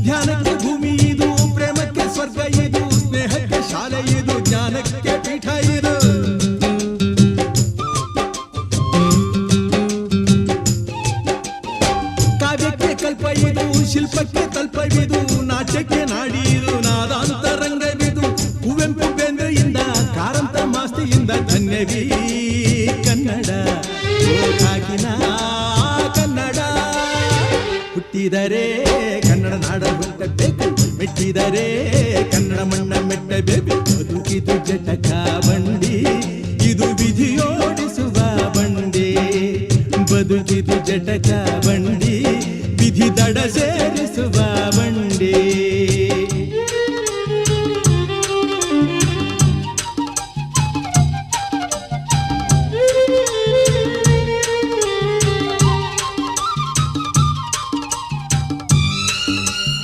ಧ್ಯಾನಕ್ಕೆ ಭೂಮಿ ಇದು, ಪ್ರೇಮಕ್ಕೆ ಸ್ವರ್ಗ ಇದು, ಸ್ನೇಹಕ್ಕೆ ಶಾಲೆ ಇದು, ಜ್ಞಾನಕ್ಕೆ ಪೀಠ ಇದು. ಕಾವ್ಯಕ್ಕೆ ಕಲ್ಪ ಇದು, ಶಿಲ್ಪಕ್ಕೆ ತಲ್ಪವಿದು, ನಾಟ್ಯಕ್ಕೆ ನಾಡಿ ಇದು, ನಾದಾಂತರಂಗವಿದು. ಕುವೆಂಪು ಬೇಂದ್ರೆಯಿಂದ ಕಾರಂತ ಮಾಸ್ತಿಯಿಂದ ಧನ್ಯವೀ ಕನ್ನಡ, ಕಾಕಿನ ಕನ್ನಡ. ಹುಟ್ಟಿದರೆ ಕನ್ನಡ ನಾಡ ಹುಟ್ಟಬೇಕು, ಮೆಟ್ಟಿದರೆ ಕನ್ನಡ ಮಣ್ಣ